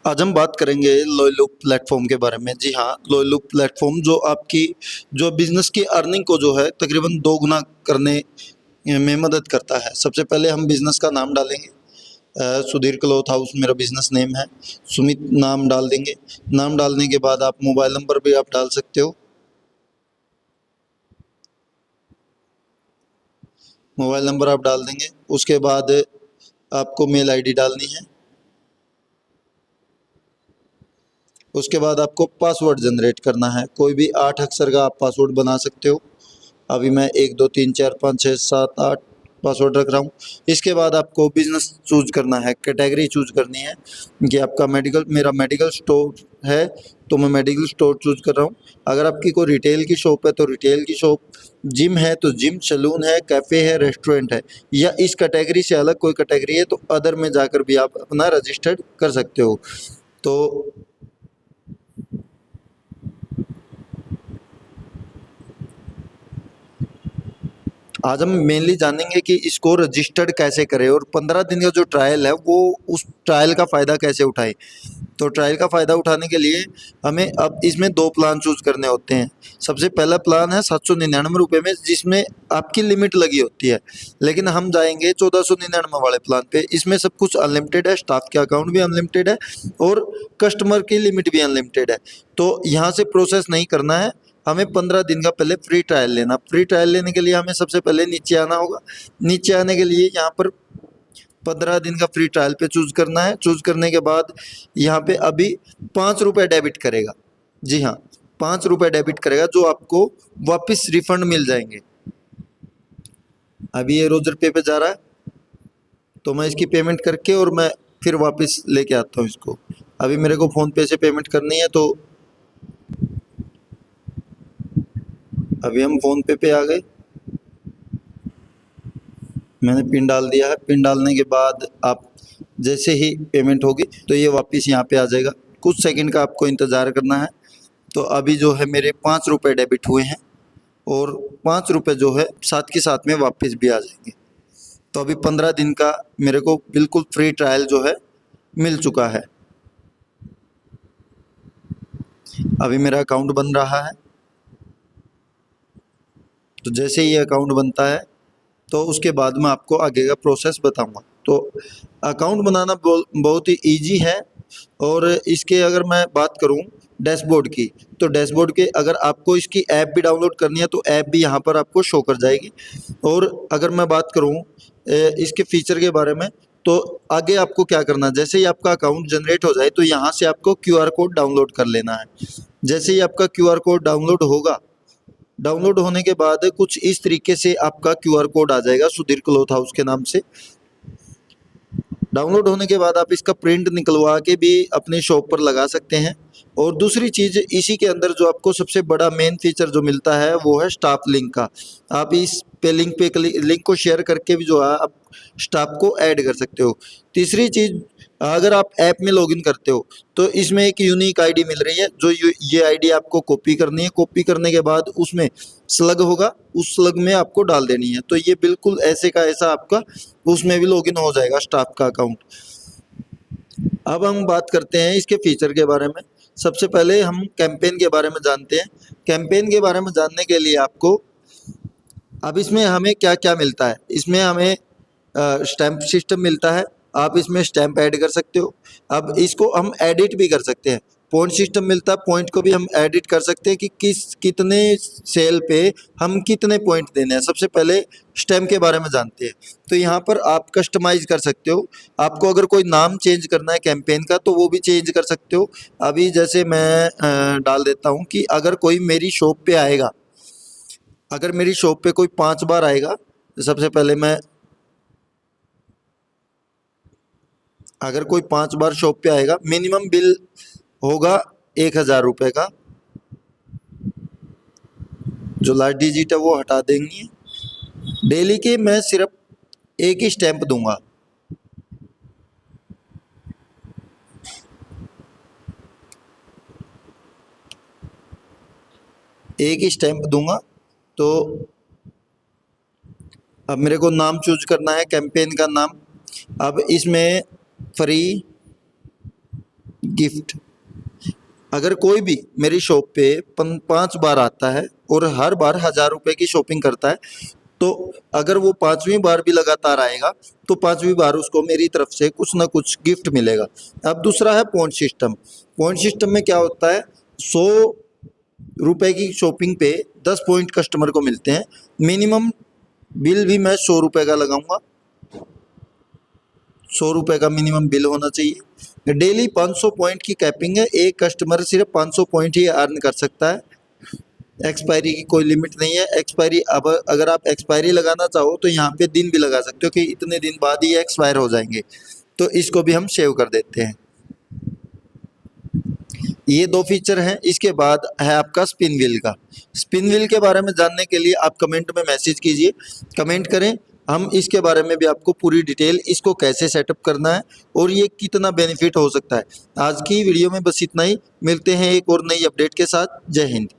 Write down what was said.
आज हम बात करेंगे लॉयलुक प्लेटफॉर्म के बारे में। जी हाँ, लॉयलुक प्लेटफॉर्म जो आपकी जो बिजनेस की अर्निंग को जो है तकरीबन 2 गुना करने में मदद करता है। सबसे पहले हम बिजनेस का नाम डालेंगे। सुधीर क्लॉथ हाउस मेरा बिजनेस नेम है। सुमित नाम डाल देंगे। नाम डालने के बाद आप मोबाइल नंबर भी आप डाल सकते हो। मोबाइल नंबर आप डाल देंगे। उसके बाद आपको मेल आईडी डालनी है। उसके बाद आपको पासवर्ड जनरेट करना है। कोई भी 8 अक्षर का आप पासवर्ड बना सकते हो। अभी मैं 1 2 3 4 5 6 7 8 पासवर्ड रख रहा हूँ। इसके बाद आपको बिजनेस चूज करना है, कैटेगरी चूज करनी है कि आपका मेडिकल, मेरा मेडिकल स्टोर है तो मैं मेडिकल स्टोर चूज कर रहा हूँ। अगर आपकी कोई रिटेल की शॉप है तो रिटेल की शॉप, जिम है तो जिम, सैलून है, कैफ़े है, रेस्टोरेंट है, या इस कैटेगरी से अलग कोई कैटेगरी है तो अदर में जाकर भी आप अपना रजिस्टर्ड कर सकते हो। तो आज हम मेनली जानेंगे कि इसको रजिस्टर्ड कैसे करें और 15 दिन का जो ट्रायल है वो उस ट्रायल का फ़ायदा कैसे उठाएं। तो ट्रायल का फ़ायदा उठाने के लिए हमें अब इसमें 2 प्लान चूज़ करने होते हैं। सबसे पहला प्लान है 799 में, जिसमें आपकी लिमिट लगी होती है, लेकिन हम जाएंगे 1499 वाले प्लान पे। इसमें सब कुछ अनलिमिटेड है, स्टाफ के अकाउंट भी अनलिमिटेड है और कस्टमर की लिमिट भी अनलिमिटेड है। तो यहाँ से प्रोसेस नहीं करना है, हमें 15 दिन का पहले फ्री ट्रायल लेना। फ्री ट्रायल लेने के लिए हमें सबसे पहले नीचे आना होगा। नीचे आने के लिए यहाँ पर 15 दिन का फ्री ट्रायल पे चूज करना है। चूज करने के बाद यहाँ पे अभी 5 रुपये डेबिट करेगा। जी हाँ, 5 रुपये डेबिट करेगा जो आपको वापस रिफंड मिल जाएंगे। अभी ये रोजर पे जा रहा है तो मैं इसकी पेमेंट करके और मैं फिर वापस लेके आता हूँ इसको। अभी मेरे को फ़ोन पे से पेमेंट करनी है तो अभी हम फ़ोन पे आ गए। मैंने पिन डाल दिया है। पिन डालने के बाद आप जैसे ही पेमेंट होगी तो ये वापस यहाँ पे आ जाएगा। कुछ सेकंड का आपको इंतज़ार करना है। तो अभी जो है मेरे 5 रुपये डेबिट हुए हैं और 5 रुपये जो है साथ के साथ में वापस भी आ जाएंगे। तो अभी 15 दिन का मेरे को बिल्कुल फ्री ट्रायल जो है मिल चुका है। अभी मेरा अकाउंट बन रहा है। तो जैसे ही अकाउंट बनता है तो उसके बाद मैं आपको आगे का प्रोसेस बताऊंगा। तो अकाउंट बनाना बहुत ही इजी है। और इसके अगर मैं बात करूं डैशबोर्ड की, तो डैशबोर्ड के अगर आपको इसकी ऐप भी डाउनलोड करनी है तो ऐप भी यहाँ पर आपको शो कर जाएगी। और अगर मैं बात करूं इसके फीचर के बारे में, तो आगे आपको क्या करना है, जैसे ही आपका अकाउंट जनरेट हो जाए तो यहाँ से आपको क्यूआर कोड डाउनलोड कर लेना है। जैसे ही आपका क्यूआर कोड डाउनलोड होगा, डाउनलोड होने के बाद कुछ इस तरीके से आपका क्यूआर कोड आ जाएगा सुधीर क्लॉथ हाउस के नाम से। डाउनलोड होने के बाद आप इसका प्रिंट निकलवा के भी अपनी शॉप पर लगा सकते हैं। और दूसरी चीज़ इसी के अंदर जो आपको सबसे बड़ा मेन फीचर जो मिलता है वो है स्टाफ लिंक का। आप इस पे लिंक को शेयर करके भी जो है आप स्टाफ को ऐड कर सकते हो। तीसरी चीज़, अगर आप ऐप में लॉगिन करते हो तो इसमें एक यूनिक आईडी मिल रही है, जो ये आईडी आपको कॉपी करनी है। कॉपी करने के बाद उसमें स्लग होगा, उस स्लग में आपको डाल देनी है। तो ये बिल्कुल ऐसे का ऐसा आपका उसमें भी लॉगिन हो जाएगा स्टाफ का अकाउंट। अब हम बात करते हैं इसके फीचर के बारे में। सबसे पहले हम कैंपेन के बारे में जानते हैं। कैंपेन के बारे में जानने के लिए आपको, अब इसमें हमें क्या क्या मिलता है, इसमें हमें स्टैम्प सिस्टम मिलता है। आप इसमें स्टैम्प ऐड कर सकते हो। अब इसको हम एडिट भी कर सकते हैं। पॉइंट सिस्टम मिलता है, पॉइंट को भी हम एडिट कर सकते हैं कि कितने सेल पे हम कितने पॉइंट देने हैं। सबसे पहले स्टैम्प के बारे में जानते हैं। तो यहाँ पर आप कस्टमाइज कर सकते हो। आपको अगर कोई नाम चेंज करना है कैंपेन का तो वो भी चेंज कर सकते हो। अभी जैसे मैं डाल देता हूँ कि अगर कोई मेरी शॉप पे आएगा, अगर मेरी शॉप पे कोई 5 बार आएगा, तो सबसे पहले मैं, अगर कोई 5 बार शॉप पे आएगा, मिनिमम बिल होगा 1,000 रुपये का। जो लास्ट डिजिट है वो हटा देंगे। डेली के मैं सिर्फ एक ही स्टैंप दूंगा। एक ही स्टैंप दूंगा। तो अब मेरे को नाम चूज करना है, कैंपेन का नाम। अब इसमें फ्री गिफ्ट। अगर कोई भी मेरी शॉप पे 5 बार आता है और हर बार 1000 रुपये की शॉपिंग करता है, तो अगर वो 5वीं बार भी लगातार आएगा तो 5वीं बार उसको मेरी तरफ से कुछ ना कुछ गिफ्ट मिलेगा। अब दूसरा है पॉइंट सिस्टम। पॉइंट सिस्टम में क्या होता है, 100 रुपये की शॉपिंग पे 10 पॉइंट कस्टमर को मिलते हैं। मिनिमम बिल भी मैं 100 रुपये का लगाऊंगा, 100 रुपये का मिनिमम बिल होना चाहिए। डेली 500 पॉइंट की कैपिंग है, एक कस्टमर सिर्फ 500 पॉइंट ही अर्न कर सकता है। एक्सपायरी की कोई लिमिट नहीं है। एक्सपायरी, अब अगर आप एक्सपायरी लगाना चाहो तो यहाँ पे दिन भी लगा सकते हो कि इतने दिन बाद ही एक्सपायर हो जाएंगे, तो इसको भी हम सेव कर देते हैं। ये 2 फीचर हैं। इसके बाद है आपका स्पिन व्हील का। स्पिन व्हील के बारे में जानने के लिए आप कमेंट में मैसेज कीजिए, कमेंट करें, हम इसके बारे में भी आपको पूरी डिटेल, इसको कैसे सेटअप करना है और ये कितना बेनिफिट हो सकता है। आज की वीडियो में बस इतना ही, मिलते हैं एक और नई अपडेट के साथ। जय हिंद।